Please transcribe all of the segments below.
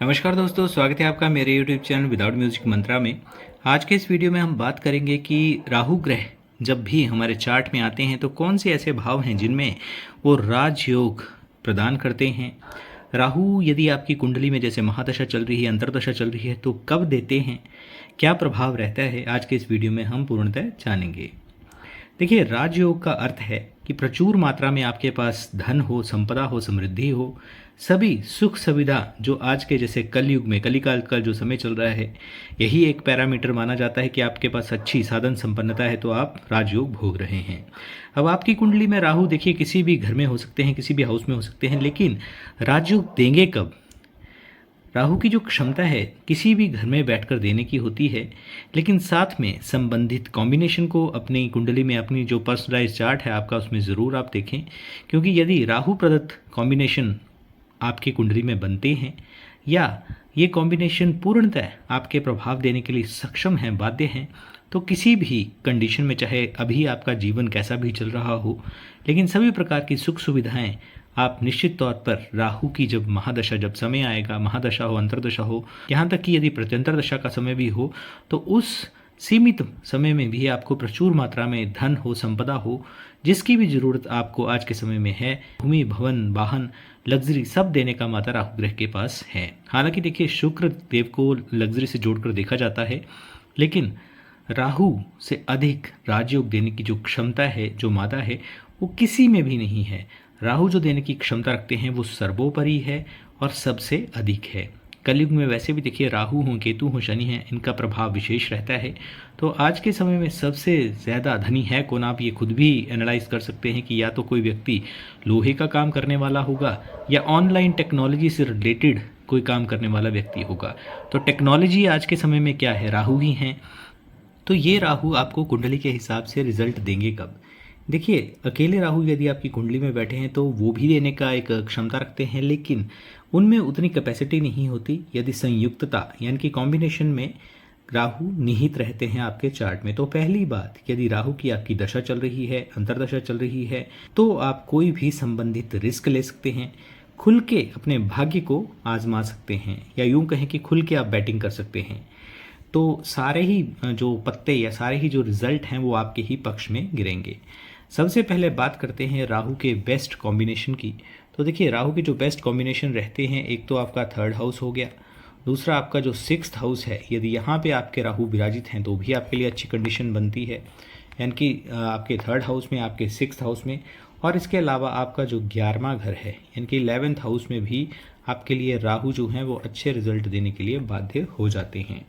नमस्कार दोस्तों, स्वागत है आपका मेरे यूट्यूब चैनल विदाउट म्यूजिक मंत्रा में। आज के इस वीडियो में हम बात करेंगे कि राहु ग्रह जब भी हमारे चार्ट में आते हैं तो कौन से ऐसे भाव हैं जिनमें वो राजयोग प्रदान करते हैं। राहु यदि आपकी कुंडली में जैसे महादशा चल रही है, अंतर्दशा चल रही है, तो कब देते हैं, क्या प्रभाव रहता है, आज के इस वीडियो में हम पूर्णतः जानेंगे। देखिए, राजयोग का अर्थ है कि प्रचुर मात्रा में आपके पास धन हो, संपदा हो, समृद्धि हो, सभी सुख सुविधा जो आज के जैसे कलयुग में कलिकाल का जो समय चल रहा है, यही एक पैरामीटर माना जाता है कि आपके पास अच्छी साधन संपन्नता है तो आप राजयोग भोग रहे हैं। अब आपकी कुंडली में राहु देखिए किसी भी घर में हो सकते हैं, किसी भी हाउस में हो सकते हैं, लेकिन राजयोग देंगे कब। राहु की जो क्षमता है किसी भी घर में बैठकर देने की होती है, लेकिन साथ में संबंधित कॉम्बिनेशन को अपनी कुंडली में, अपनी जो पर्सनलाइज चार्ट है आपका, उसमें ज़रूर आप देखें। क्योंकि यदि राहु प्रदत्त कॉम्बिनेशन आपकी कुंडली में बनते हैं या ये कॉम्बिनेशन पूर्णतः आपके प्रभाव देने के लिए सक्षम हैं, बाध्य हैं, तो किसी भी कंडीशन में, चाहे अभी आपका जीवन कैसा भी चल रहा हो, लेकिन सभी प्रकार की सुख सुविधाएं आप निश्चित तौर पर राहु की जब महादशा, जब समय आएगा, महादशा हो, अंतर्दशा हो, यहाँ तक कि यदि प्रत्यंतर दशा का समय भी हो, तो उस सीमित समय में भी आपको प्रचुर मात्रा में धन हो, संपदा हो, जिसकी भी ज़रूरत आपको आज के समय में है, भूमि, भवन, वाहन, लग्जरी सब देने का माता राहु ग्रह के पास है। हालांकि देखिए, शुक्र देव को लग्जरी से जोड़कर देखा जाता है, लेकिन राहु से अधिक राजयोग देने की जो क्षमता है, जो मादा है, वो किसी में भी नहीं है। राहु जो देने की क्षमता रखते हैं वो सर्वोपरि है और सबसे अधिक है। कलयुग में वैसे भी देखिए, राहु हों, केतु हों, शनि हैं, इनका प्रभाव विशेष रहता है। तो आज के समय में सबसे ज़्यादा धनी है कौन, आप ये खुद भी एनालाइज कर सकते हैं कि या तो कोई व्यक्ति लोहे का काम करने वाला होगा या ऑनलाइन टेक्नोलॉजी से रिलेटेड कोई काम करने वाला व्यक्ति होगा। तो टेक्नोलॉजी आज के समय में क्या है, राहु ही हैं। तो ये राहु आपको कुंडली के हिसाब से रिजल्ट देंगे कब। देखिए, अकेले राहु यदि आपकी कुंडली में बैठे हैं तो वो भी देने का एक क्षमता रखते हैं, लेकिन उनमें उतनी कैपेसिटी नहीं होती यदि संयुक्तता यानी कि कॉम्बिनेशन में राहु निहित रहते हैं आपके चार्ट में। तो पहली बात, यदि राहु की आपकी दशा चल रही है, अंतर्दशा चल रही है, तो आप कोई भी संबंधित रिस्क ले सकते हैं, खुल के अपने भाग्य को आजमा सकते हैं, या यूं कहें कि खुल के आप बैटिंग कर सकते हैं। तो सारे ही जो पत्ते या सारे ही जो रिजल्ट हैं वो आपके ही पक्ष में गिरेंगे। सबसे पहले बात करते हैं राहु के बेस्ट कॉम्बिनेशन की। तो देखिए, राहु के जो बेस्ट कॉम्बिनेशन रहते हैं, एक तो आपका थर्ड हाउस हो गया, दूसरा आपका जो सिक्स्थ हाउस है, यदि यहाँ पे आपके राहु विराजित हैं तो भी आपके लिए अच्छी कंडीशन बनती है, यानी कि आपके थर्ड हाउस में, आपके सिक्स्थ हाउस में। और इसके अलावा आपका जो 11वां घर है यानी कि 11th हाउस में भी आपके लिए राहु जो हैं वो अच्छे रिजल्ट देने के लिए बाध्य हो जाते हैं।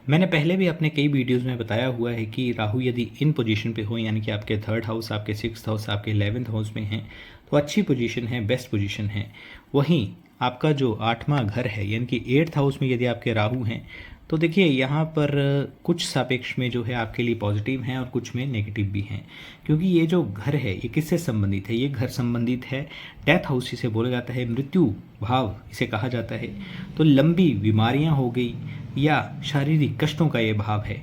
मैंने पहले भी अपने कई वीडियोस में बताया हुआ है कि राहु यदि इन पोजीशन पे हो, यानी कि आपके थर्ड हाउस, आपके सिक्स्थ हाउस, आपके 11th हाउस में हैं, तो अच्छी पोजीशन है, बेस्ट पोजीशन है। वहीं आपका जो 8वां घर है यानी कि 8th हाउस में यदि आपके राहु हैं, तो देखिए यहाँ पर कुछ सापेक्ष में जो है आपके लिए पॉजिटिव हैं और कुछ में नेगेटिव भी हैं। क्योंकि ये जो घर है ये किससे संबंधित है, ये घर संबंधित है डेथ हाउस, इसे बोला जाता है, मृत्यु भाव इसे कहा जाता है। तो लंबी बीमारियां हो गई या शारीरिक कष्टों का ये भाव है।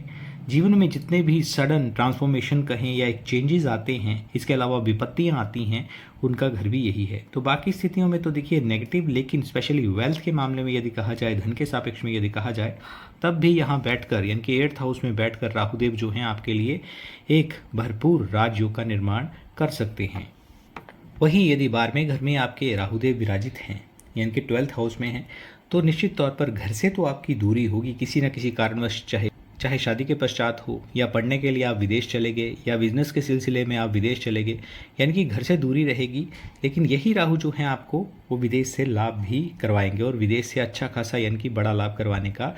जीवन में जितने भी सडन ट्रांसफॉर्मेशन कहें या एक चेंजेस आते हैं, इसके अलावा विपत्तियां आती हैं, उनका घर भी यही है। तो बाकी स्थितियों में तो देखिए नेगेटिव, लेकिन स्पेशली वेल्थ के मामले में यदि कहा जाए, धन के सापेक्ष में यदि कहा जाए, तब भी यहाँ बैठकर यानी कि 8th हाउस में बैठकर राहुदेव जो हैं आपके लिए एक भरपूर राजयोग का निर्माण कर सकते हैं। वहीं यदि 12वें घर में आपके राहुदेव विराजित हैं यानी कि 12th हाउस में हैं, तो निश्चित तौर पर घर से तो आपकी दूरी होगी किसी न किसी कारणवश, चाहे शादी के पश्चात हो, या पढ़ने के लिए आप विदेश चले गए, या बिजनेस के सिलसिले में आप विदेश चले गए, यानी कि घर से दूरी रहेगी। लेकिन यही राहु जो हैं आपको वो विदेश से लाभ भी करवाएंगे और विदेश से अच्छा खासा यानी कि बड़ा लाभ करवाने का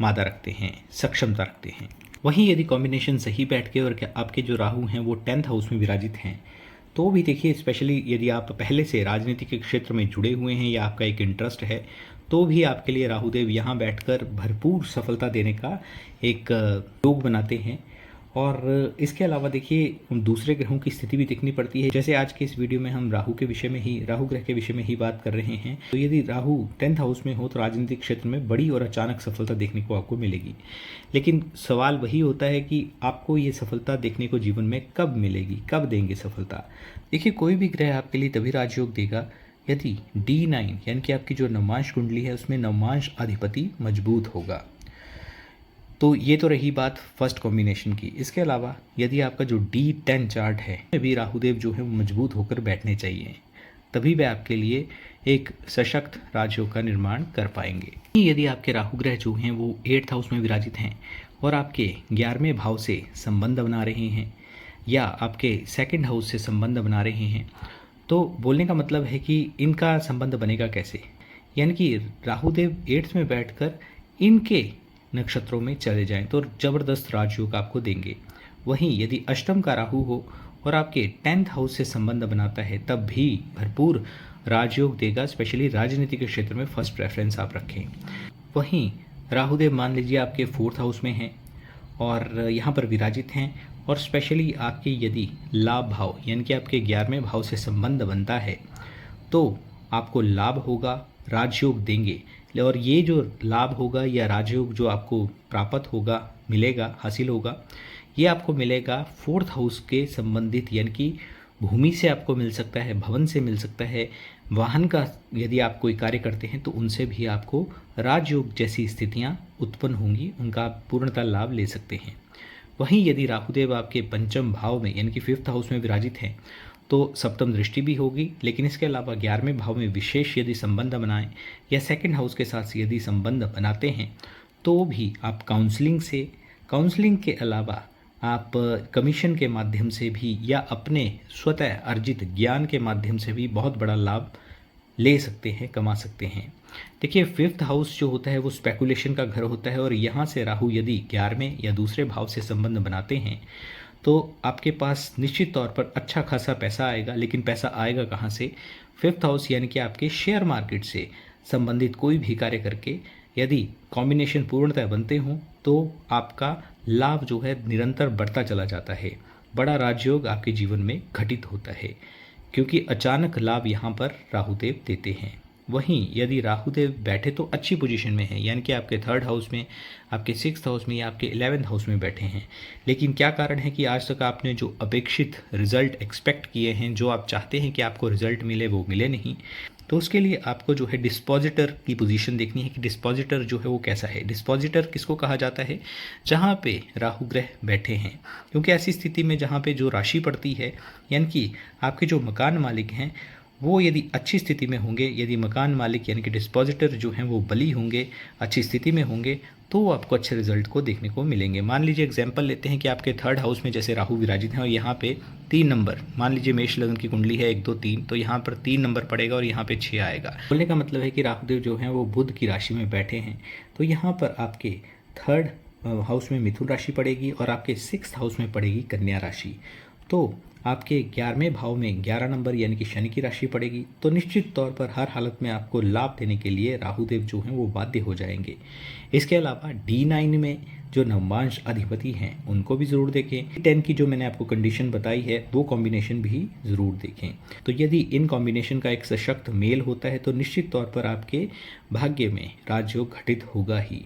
मादा रखते हैं, सक्षमता रखते हैं। वहीं यदि कॉम्बिनेशन सही बैठ के और आपके जो राहु हैं वो 10th हाउस में विराजित हैं, तो भी देखिए, स्पेशली यदि आप पहले से राजनीति के क्षेत्र में जुड़े हुए हैं या आपका एक इंटरेस्ट है, तो भी आपके लिए राहुदेव यहाँ बैठकर भरपूर सफलता देने का एक योग बनाते हैं। और इसके अलावा देखिए, दूसरे ग्रहों की स्थिति भी देखनी पड़ती है। जैसे आज के इस वीडियो में हम राहु ग्रह के विषय में ही बात कर रहे हैं। तो यदि राहु 10th हाउस में हो तो राजनीतिक क्षेत्र में बड़ी और अचानक सफलता देखने को आपको मिलेगी। लेकिन सवाल वही होता है कि आपको ये सफलता देखने को जीवन में कब मिलेगी, कब देंगे सफलता। देखिए, कोई भी ग्रह आपके लिए तभी राजयोग देगा यदि D9 यानी कि आपकी जो नवमांश कुंडली है उसमें नवमांश अधिपति मजबूत होगा। तो ये तो रही बात फर्स्ट कॉम्बिनेशन की। इसके अलावा यदि आपका जो D10 चार्ट है में भी राहुदेव जो है वो मजबूत होकर बैठने चाहिए, तभी वह आपके लिए एक सशक्त राजयोग का निर्माण कर पाएंगे। यदि आपके राहु ग्रह जो हैं वो 8th हाउस में विराजित हैं और आपके 11वें भाव से संबंध बना रहे हैं या आपके 2nd हाउस से संबंध बना रहे हैं, तो बोलने का मतलब है कि इनका संबंध बनेगा कैसे, यानी कि राहुदेव 8th में बैठकर इनके नक्षत्रों में चले जाएं तो जबरदस्त राजयोग आपको देंगे। वहीं यदि अष्टम का राहु हो और आपके 10th हाउस से संबंध बनाता है तब भी भरपूर राजयोग देगा, स्पेशली राजनीति के क्षेत्र में फर्स्ट प्रेफरेंस आप रखें। वहीं राहुदेव मान लीजिए आपके 4th हाउस में हैं और यहाँ पर विराजित हैं और स्पेशली आपके यदि लाभ भाव यानी कि आपके 11वें भाव से संबंध बनता है तो आपको लाभ होगा, राजयोग देंगे। और ये जो लाभ होगा या राजयोग जो आपको प्राप्त होगा, मिलेगा, हासिल होगा, ये आपको मिलेगा 4th हाउस के संबंधित, यानी कि भूमि से आपको मिल सकता है, भवन से मिल सकता है, वाहन का यदि आप कोई कार्य करते हैं तो उनसे भी आपको राजयोग जैसी स्थितियां उत्पन्न होंगी, उनका आप पूर्णतः लाभ ले सकते हैं। वहीं यदि राहुदेव आपके 5th भाव में यानी कि 5th हाउस में विराजित हैं तो सप्तम दृष्टि भी होगी, लेकिन इसके अलावा 11वें भाव में विशेष यदि संबंध बनाएं या 2nd हाउस के साथ यदि संबंध बनाते हैं तो भी आप काउंसलिंग के अलावा आप कमीशन के माध्यम से भी या अपने स्वतः अर्जित ज्ञान के माध्यम से भी बहुत बड़ा लाभ ले सकते हैं, कमा सकते हैं। देखिए 5th हाउस जो होता है वो स्पेकुलेशन का घर होता है और यहाँ से राहु यदि 11वें या दूसरे भाव से संबंध बनाते हैं तो आपके पास निश्चित तौर पर अच्छा खासा पैसा आएगा। लेकिन पैसा आएगा कहाँ से? 5th हाउस यानी कि आपके शेयर मार्केट से संबंधित कोई भी कार्य करके यदि कॉम्बिनेशन पूर्णतः बनते हों तो आपका लाभ जो है निरंतर बढ़ता चला जाता है। बड़ा राजयोग आपके जीवन में घटित होता है क्योंकि अचानक लाभ यहाँ पर राहुदेव देते हैं। वहीं यदि राहुदेव बैठे तो अच्छी पोजीशन में है, यानी कि आपके 3rd हाउस में, आपके 6th हाउस में या आपके 11th हाउस में बैठे हैं, लेकिन क्या कारण है कि आज तक आपने जो अपेक्षित रिजल्ट एक्सपेक्ट किए हैं, जो आप चाहते हैं कि आपको रिजल्ट मिले, वो मिले नहीं। तो उसके लिए आपको जो है डिस्पोजिटर की पोजीशन देखनी है कि डिस्पोजिटर जो है वो कैसा है। डिस्पोजिटर किसको कहा जाता है? जहाँ पे राहु ग्रह बैठे हैं, क्योंकि ऐसी स्थिति में जहाँ पे जो राशि पड़ती है, यानी कि आपके जो मकान मालिक हैं वो यदि अच्छी स्थिति में होंगे, यदि मकान मालिक यानी कि डिस्पोजिटर जो हैं वो बली होंगे, अच्छी स्थिति में होंगे, तो आपको अच्छे रिजल्ट को देखने को मिलेंगे। मान लीजिए एग्जाम्पल लेते हैं कि आपके 3rd हाउस में जैसे राहु विराजित हैं और यहाँ पे 3 नंबर, मान लीजिए मेष लग्न की कुंडली है 1 2 3, तो यहाँ पर 3 नंबर पड़ेगा और यहाँ पे 6 आएगा। बोलने का मतलब है कि राहुदेव जो हैं वो बुध की राशि में बैठे हैं, तो यहाँ पर आपके 3rd हाउस में मिथुन राशि पड़ेगी और आपके 6th हाउस में पड़ेगी कन्या राशि। तो आपके 11वें भाव में 11 नंबर यानी कि शनि की राशि पड़ेगी, तो निश्चित तौर पर हर हालत में आपको लाभ देने के लिए राहुदेव जो हैं वो बाध्य हो जाएंगे। इसके अलावा D9 में जो नवमांश अधिपति हैं उनको भी ज़रूर देखें। D10 की जो मैंने आपको कंडीशन बताई है वो कॉम्बिनेशन भी ज़रूर देखें। तो यदि इन कॉम्बिनेशन का एक सशक्त मेल होता है तो निश्चित तौर पर आपके भाग्य में राजयोग घटित होगा ही।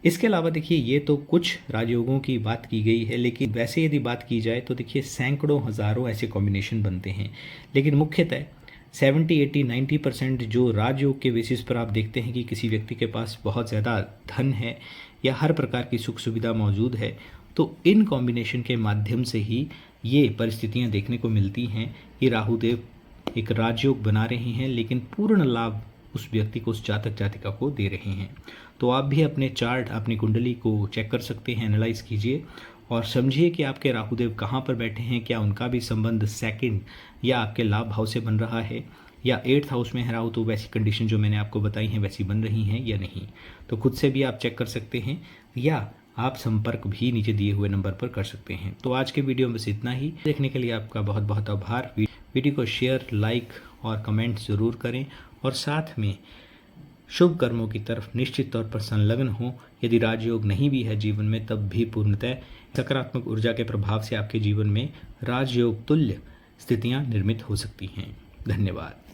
इसके अलावा देखिए ये तो कुछ राजयोगों की बात की गई है, लेकिन वैसे यदि बात की जाए तो देखिए सैकड़ों हज़ारों ऐसे कॉम्बिनेशन बनते हैं, लेकिन मुख्यतः 70, 80, 90% जो राजयोग के बेसिस पर आप देखते हैं कि किसी व्यक्ति के पास बहुत ज़्यादा धन है या हर प्रकार की सुख सुविधा मौजूद है, तो इन कॉम्बिनेशन के माध्यम से ही ये परिस्थितियाँ देखने को मिलती हैं कि राहुदेव एक राजयोग बना रहे हैं, लेकिन पूर्ण लाभ उस व्यक्ति को, उस जातक जातिका को दे रहे हैं। तो आप भी अपने चार्ट, अपनी कुंडली को चेक कर सकते हैं, एनालाइज कीजिए और समझिए कि आपके राहुदेव कहाँ पर बैठे हैं, क्या उनका भी संबंध 2nd या आपके लाभ भाव से बन रहा है, या 8th हाउस में है राहु तो वैसी कंडीशन जो मैंने आपको बताई हैं वैसी बन रही हैं या नहीं। तो खुद से भी आप चेक कर सकते हैं या आप संपर्क भी नीचे दिए हुए नंबर पर कर सकते हैं। तो आज के वीडियो में बस इतना ही। देखने के लिए आपका बहुत बहुत आभार। वीडियो को शेयर, लाइक और कमेंट ज़रूर करें और साथ में शुभ कर्मों की तरफ निश्चित तौर पर संलग्न हो। यदि राजयोग नहीं भी है जीवन में तब भी पूर्णतः सकारात्मक ऊर्जा के प्रभाव से आपके जीवन में राजयोग तुल्य स्थितियां निर्मित हो सकती हैं। धन्यवाद।